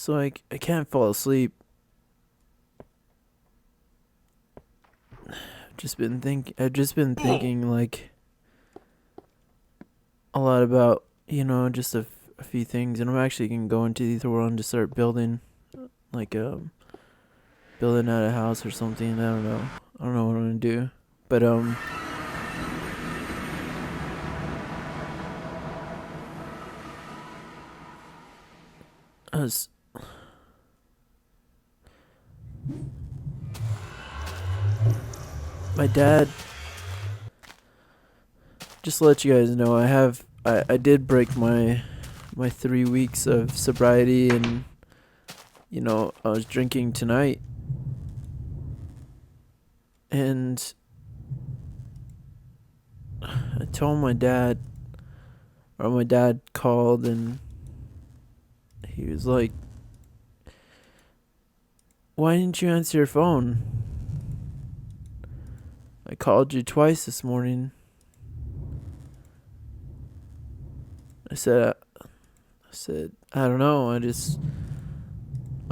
So I can't fall asleep. I've just been thinking like a lot about, just a few things, and I'm actually gonna go into the Ether world and just start building, like building out a house or something. I don't know. I don't know what I'm gonna do, but I was, my dad. Just to let you guys know, I did break my 3 weeks of sobriety, and I was drinking tonight, and I told my dad, or my dad called, and he was like, "Why didn't you answer your phone? I called you twice this morning." I said, "I don't know. I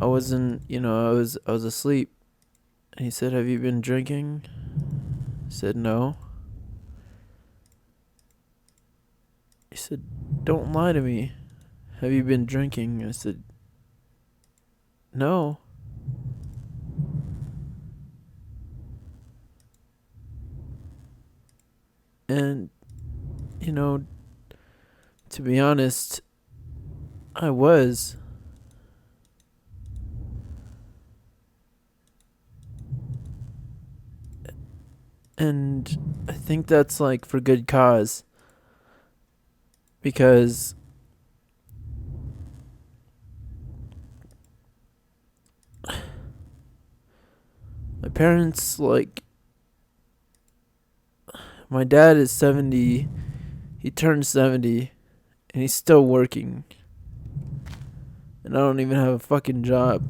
wasn't, I was asleep." And he said, "Have you been drinking?" I said, "No." He said, "Don't lie to me. Have you been drinking?" I said, "No." And, you know, to be honest, I was. And I think that's like for good cause. Because my parents, like, my dad is 70. He turned 70. And he's still working. And I don't even have a fucking job.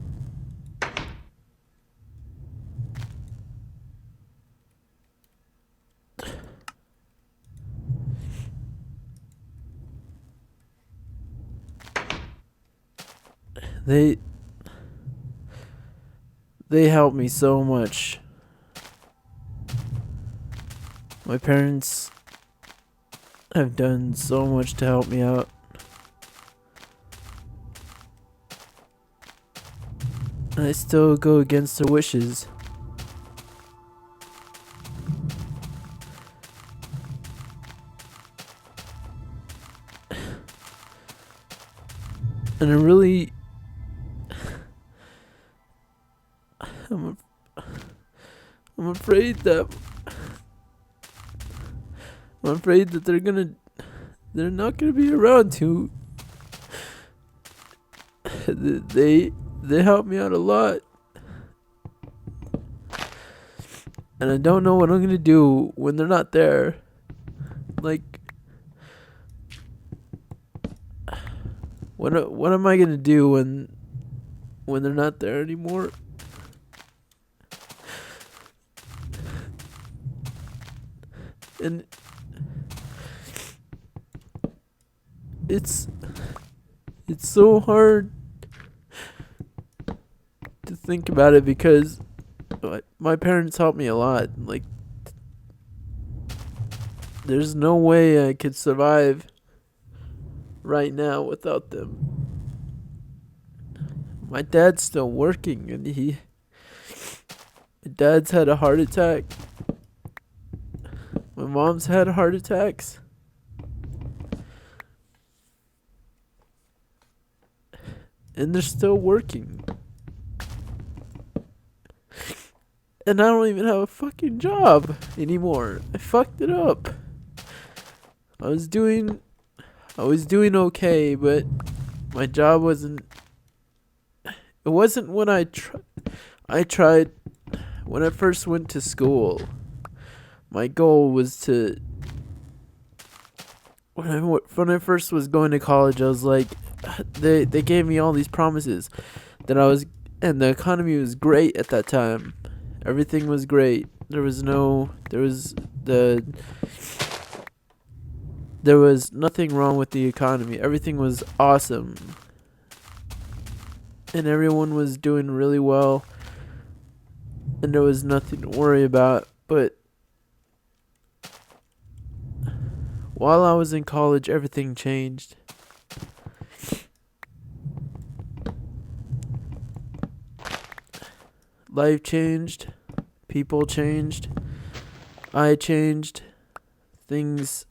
They help me so much. My parents have done so much to help me out. And I still go against their wishes. And I'm, I'm afraid that they're not gonna be around to. They help me out a lot. And I don't know what I'm gonna do when they're not there. Like, what am I gonna do when they're not there anymore? And it's so hard to think about it because my parents helped me a lot. Like, there's no way I could survive right now without them. My dad's still working, and my dad's had a heart attack. My mom's had heart attacks. And they're still working. And I don't even have a fucking job anymore. I fucked it up. I was doing okay, but my job wasn't. It wasn't when I tried when I first went to school. My goal was to. When I first was going to college, I was like, they gave me all these promises that and the economy was great at that time. Everything was great. There was nothing wrong with the economy. Everything was awesome. and everyone was doing really well, and there was nothing to worry about. But while I was in college, everything changed. Life changed, people changed, I changed, things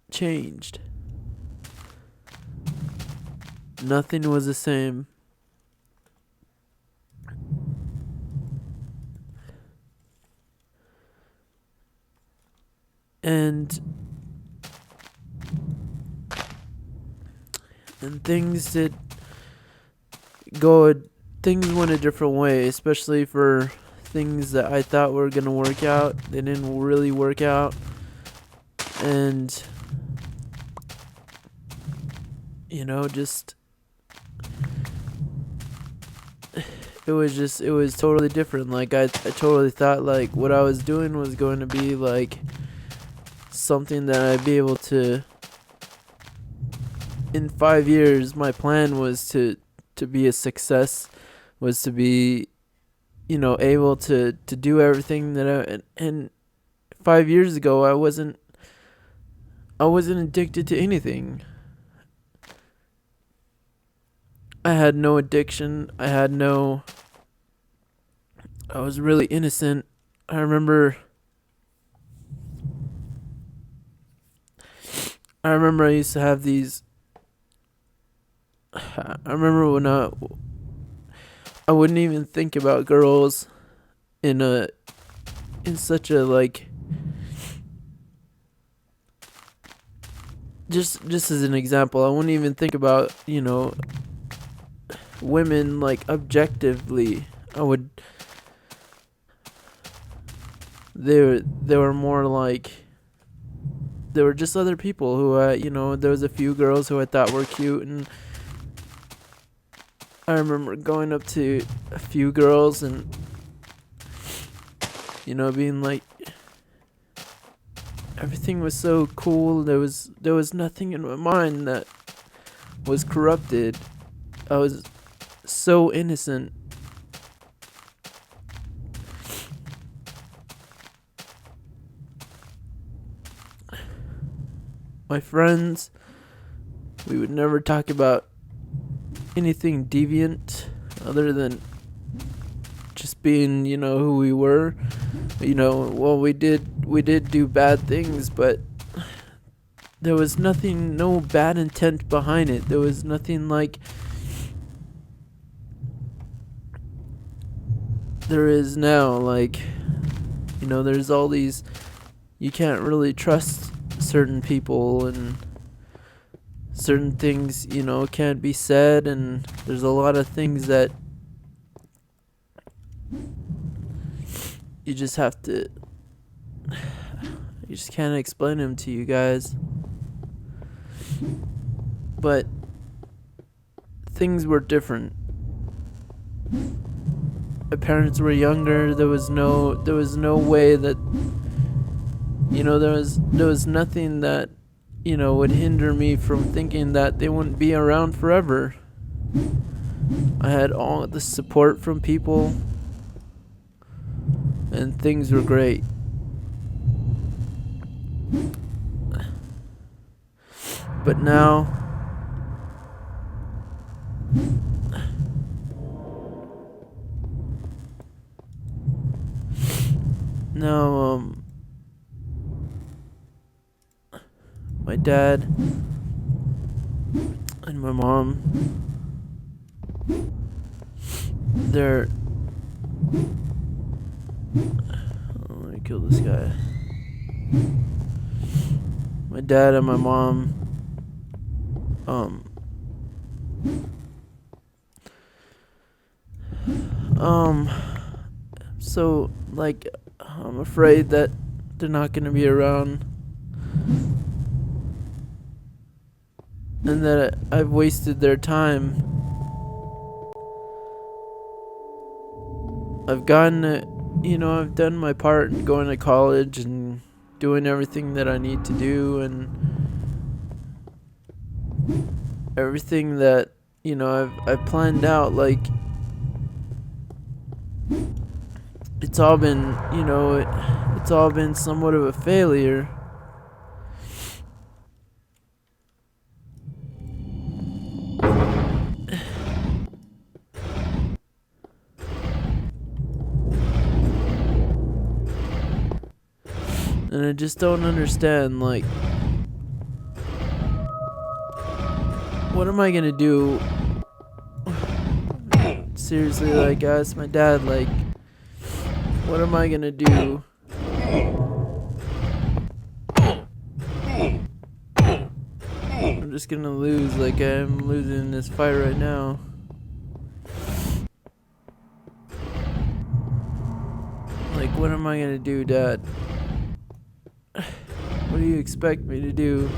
changed. Nothing was the same. And things did go things went a different way, especially for things that I thought were gonna work out. They didn't really work out. And just it was totally different. Like I totally thought like what I was doing was going to be like something that I'd be able to, in 5 years. My plan was to be a success, was to be able to do everything that and 5 years ago I wasn't addicted to anything. I had no addiction. I was really innocent. I remember I used to have these. I remember when I wouldn't even think about girls in such a like, just as an example, I wouldn't even think about women like objectively. They were more like, they were just other people who there was a few girls who I thought were cute, and I remember going up to a few girls and being like, everything was so cool. There was nothing in my mind that was corrupted. I was so innocent. My friends, we would never talk about anything deviant other than just being, who we were. Well, we did do bad things, but there was no bad intent behind it. There was nothing like there is now. Like, there's all these, you can't really trust certain people, and certain things, can't be said, and there's a lot of things that you just have to, you just can't explain them to you guys. But things were different. My parents were younger. There was no way that there was nothing that would hinder me from thinking that they wouldn't be around forever. I had all the support from people, and things were great. But now my dad and my mom, they're, let me kill this guy. My dad and my mom, so like, I'm afraid that they're not gonna be around, and that I've wasted their time. I've gotten it, I've done my part in going to college and doing everything that I need to do, and everything that I've planned out, like, it's all been, it's all been somewhat of a failure. And I just don't understand, like, what am I gonna do? Seriously, like, I asked my dad, like, what am I gonna do? I'm just gonna lose, like I'm losing this fight right now. Like, what am I gonna do, Dad? What do you expect me to do?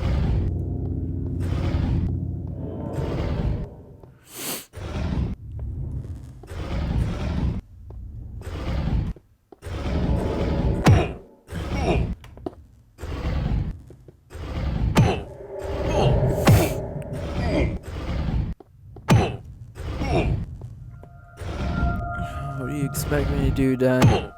What do you expect me to do, Dad?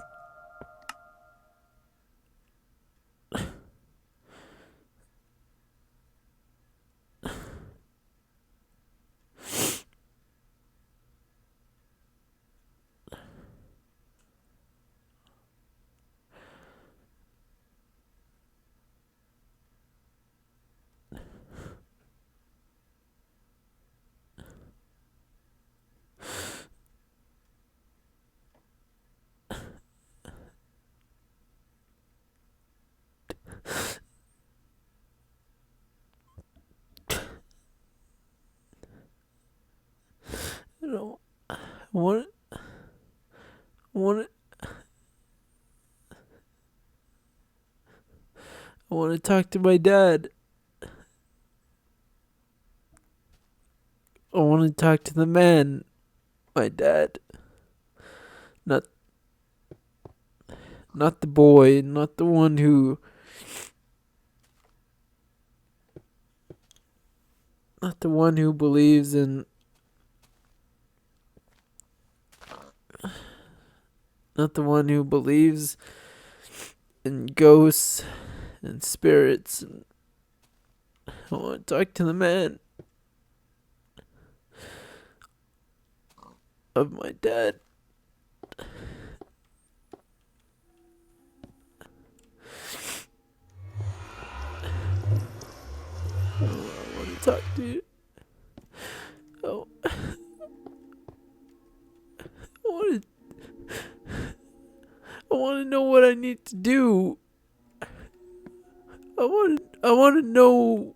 I don't want it. Want it. I want to talk to my dad. I want to talk to the man, my dad. Not not the boy, not the one who believes in not the one who believes in ghosts and spirits. I want to talk to the man of my dad. I want to talk to you. Oh, I want to. I want to know what I need to do. I want to know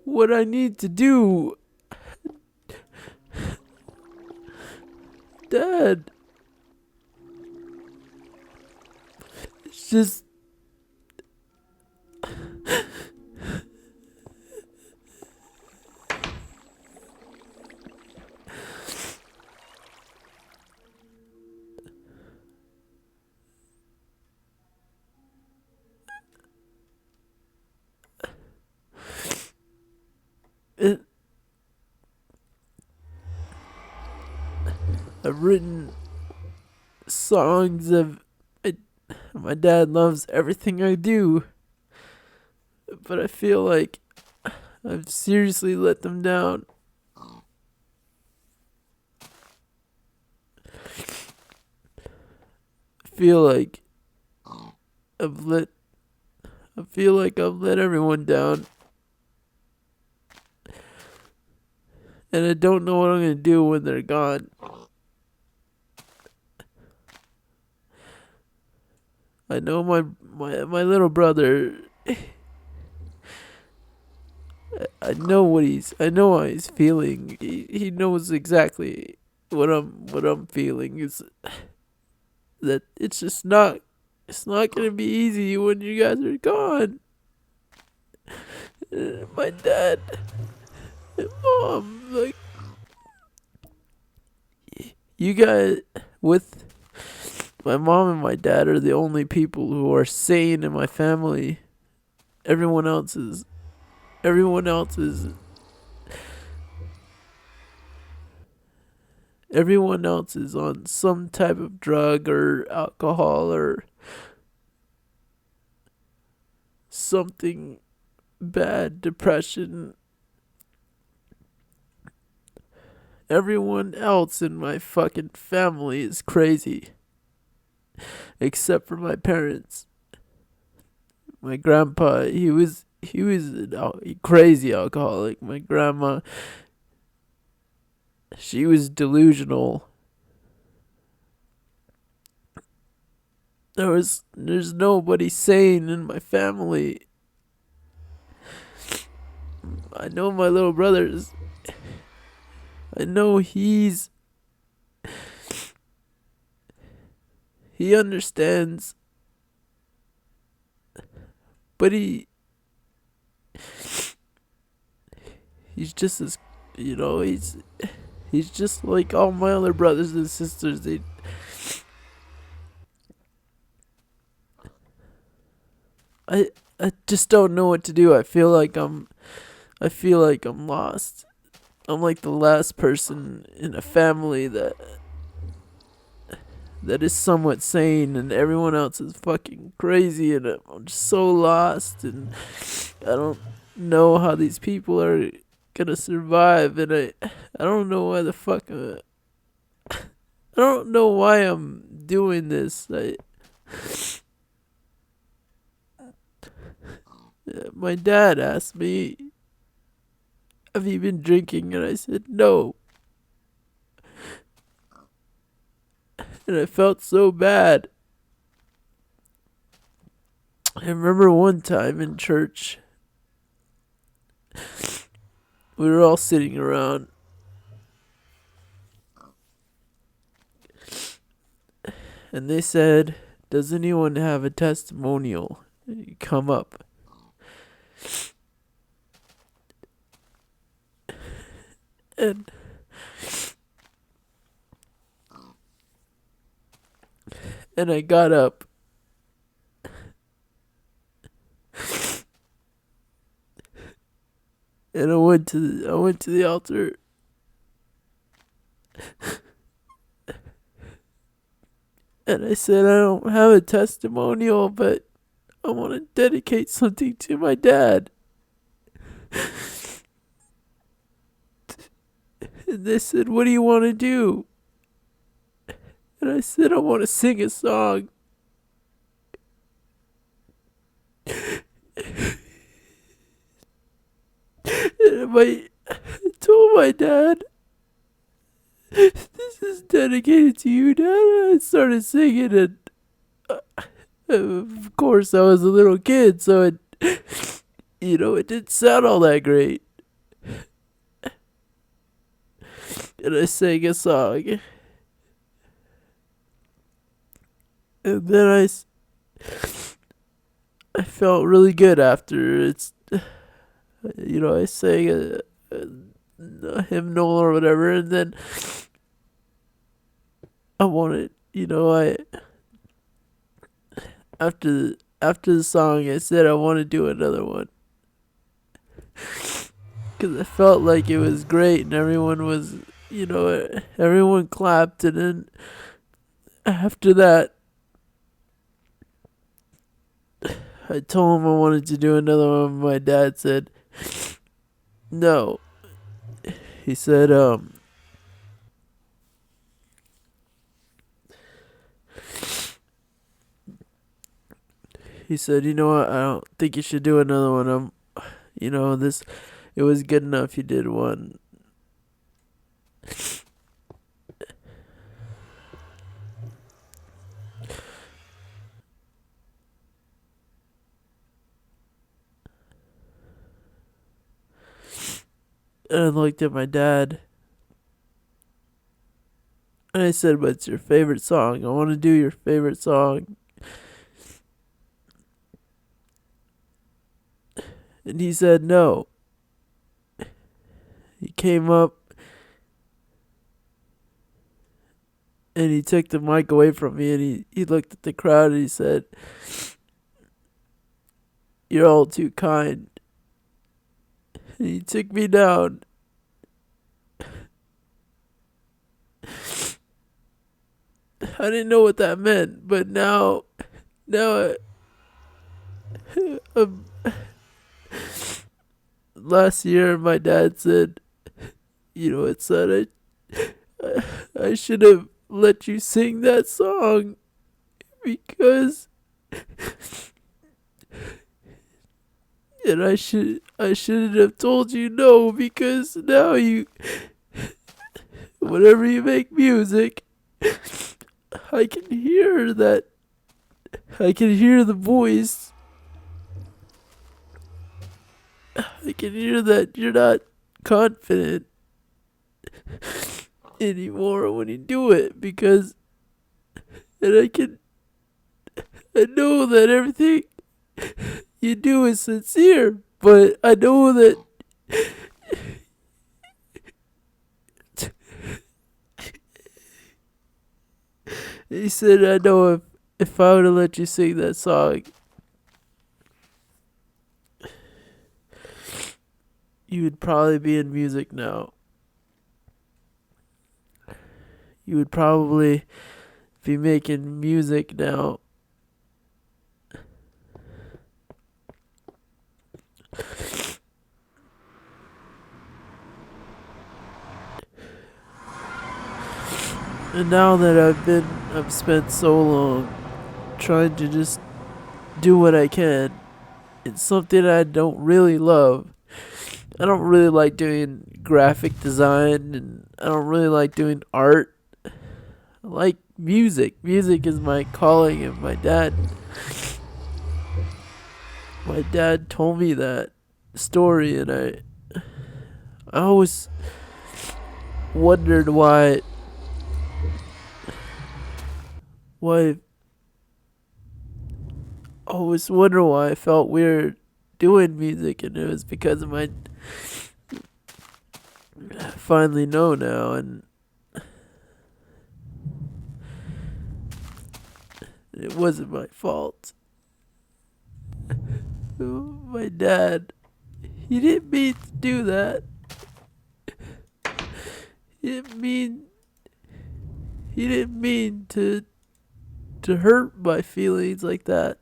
what I need to do. Dad. It's just it, I've written songs of my dad loves everything I do, but I feel like I've seriously let them down. I feel like I've let everyone down. And I don't know what I'm gonna do when they're gone. I know my little brother. I know how he's feeling. He knows exactly what I'm feeling. Is that it's just not gonna be easy when you guys are gone. My dad and mom, like, you guys with my mom and my dad are the only people who are sane in my family. Everyone else is Everyone else is on some type of drug or alcohol or something bad, depression. Everyone else in my fucking family is crazy, except for my parents. My grandpa, he was a crazy alcoholic. My grandma, she was delusional. There's nobody sane in my family. I know my little brother's. I know he understands, but he's just as he's just like all my other brothers and sisters. I I just don't know what to do. I feel like I'm lost. I'm like the last person in a family that is somewhat sane, and everyone else is fucking crazy, and I'm just so lost, and I don't know how these people are gonna survive, and I don't know why the fuck I don't know why I'm doing this. My dad asked me, "Have you been drinking?" And I said no, and I felt so bad. I remember one time in church, we were all sitting around, and they said, "Does anyone have a testimonial? You come up." And I got up, and I went to the altar, and I said, "I don't have a testimonial, but I want to dedicate something to my dad." And they said, "What do you want to do?" And I said, "I want to sing a song." And I told my dad, "This is dedicated to you, Dad." And I started singing, and of course, I was a little kid, so it didn't sound all that great. And I sang a song, and then I felt really good after. I sang a hymnal or whatever, and then I wanted, I after the song, I said I want to do another one because I felt like it was great, and everyone clapped, and then after that, I told him I wanted to do another one. My dad said no. He said, "You know what? I don't think you should do another one. This, it was good enough. You did one." And I looked at my dad, and I said, "What's your favorite song? I want to do your favorite song." And he said no. He came up, and he took the mic away from me, and he looked at the crowd, and he said, "You're all too kind." And he took me down. I didn't know what that meant, but now, um, last year my dad said, you know what, son, I should have let you sing that song because, and I shouldn't have told you no because now whenever you make music, I can hear that, I can hear the voice, I can hear that you're not confident anymore when you do it because, and I know that everything you do is sincere, but I know that he said, I know if I would have let you sing that song, you would probably be in music now. You would probably be making music now. And now that I've spent so long trying to just do what I can, it's something I don't really love. I don't really like doing graphic design, and I don't really like doing art. I like music. Music is my calling, and my dad told me that story, and I always wondered why I always wonder why I felt weird doing music, and it was because of my. I finally know now, and it wasn't my fault. My dad, he didn't mean to do that. He didn't mean to hurt my feelings like that.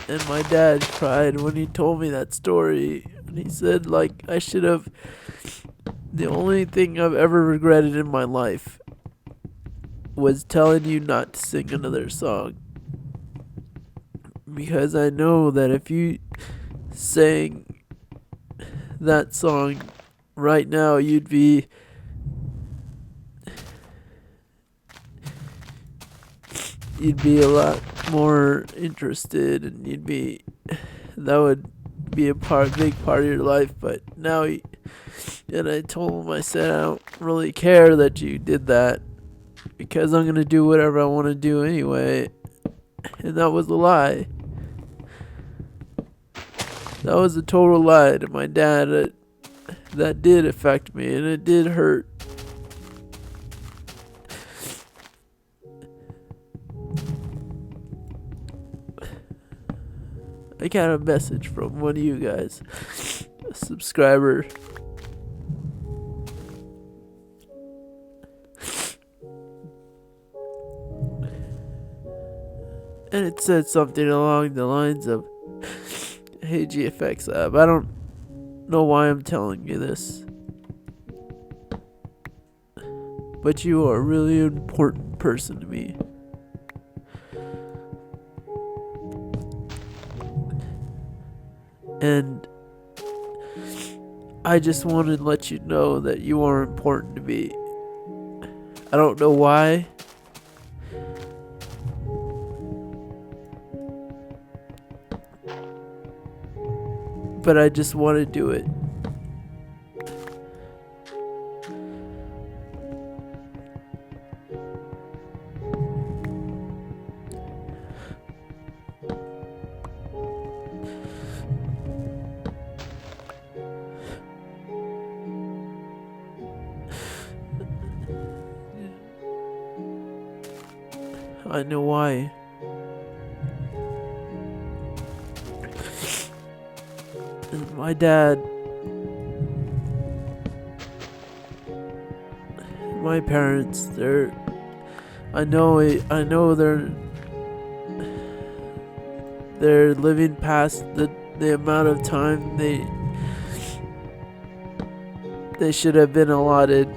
And my dad cried when he told me that story. And he said, like, I should have. The only thing I've ever regretted in my life was telling you not to sing another song. Because I know that if you sang that song right now, you'd be. You'd be a lot more interested, and that would be big part of your life. But now, and I told him, I said, I don't really care that you did that because I'm gonna do whatever I want to do anyway. And that was a lie. That was a total lie to my dad. That did affect me, and it did hurt. I got a message from one of you guys, a subscriber. And it said something along the lines of, hey GFXLab, I don't know why I'm telling you this, but you are a really important person to me. And I just wanted to let you know that you are important to me. I don't know why. But I just want to do it. I know why. And my dad, my parents, I know they're living past the amount of time they should have been allotted.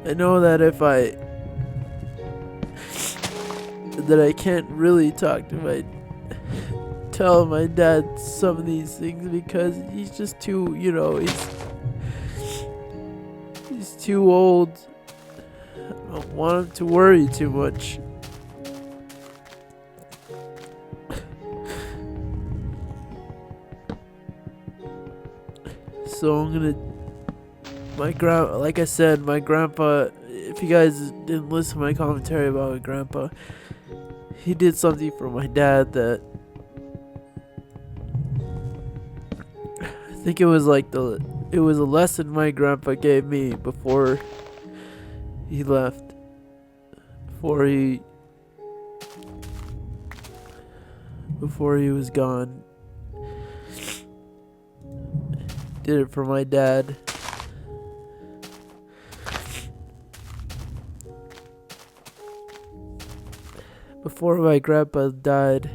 I know that if I can't really tell my dad some of these things because he's just too, he's too old. I don't want him to worry too much. So I'm gonna, like I said, my grandpa, if you guys didn't listen to my commentary about my grandpa, he did something for my dad that I think it was it was a lesson my grandpa gave me before he left, before he was gone. Did it for my dad. Before my grandpa died,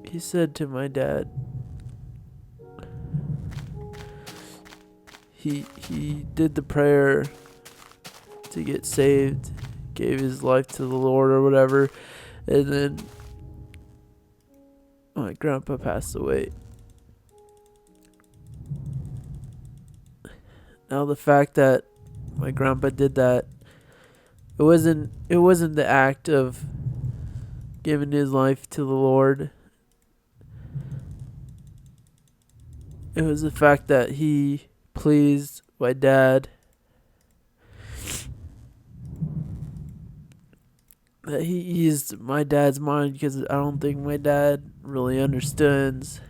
he said to my dad, he did the prayer to get saved, gave his life to the Lord or whatever, and then my grandpa passed away. Now the fact that my grandpa did that, it wasn't the act of giving his life to the Lord. It was the fact that he pleased my dad. That he eased my dad's mind, because I don't think my dad really understands.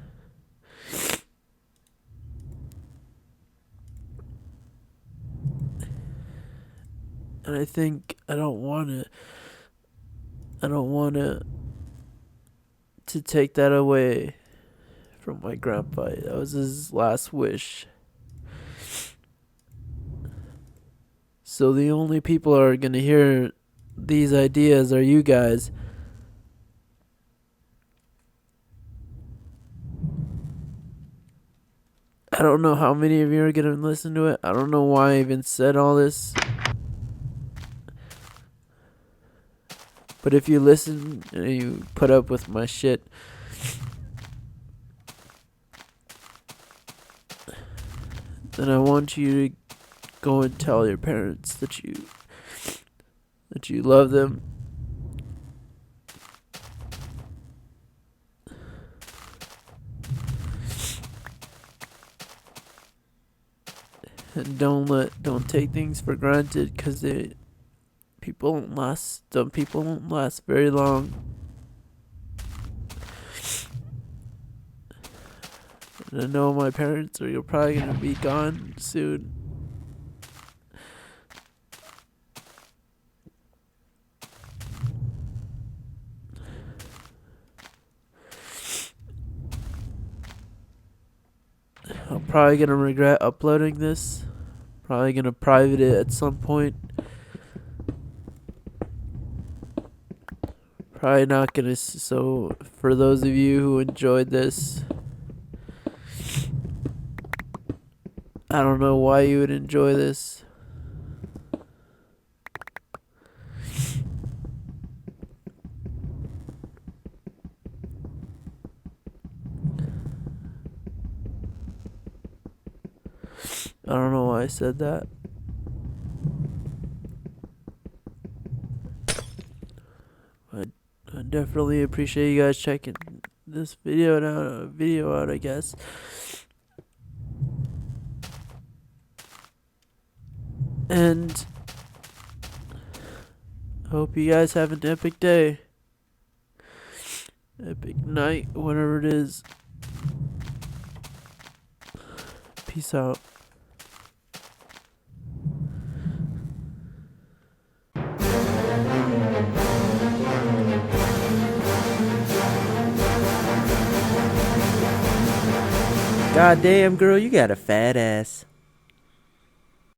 And I think I don't want to take that away from my grandpa. That was his last wish. So the only people who are going to hear these ideas are you guys. I don't know how many of you are going to listen to it. I don't know why I even said all this. But if you listen and you put up with my shit, then I want you to go and tell your parents that you love them. And don't take things for granted, because some people don't last very long. And I know my parents are probably gonna be gone soon. I'm probably gonna regret uploading this. Probably gonna private it at some point. Probably not gonna. So for those of you who enjoyed this, I don't know why you would enjoy this. I don't know why I said that. I definitely appreciate you guys checking this video out, I guess. And Hope you guys have an epic day. Epic night, whatever it is. Peace out. God damn, girl, you got a fat ass.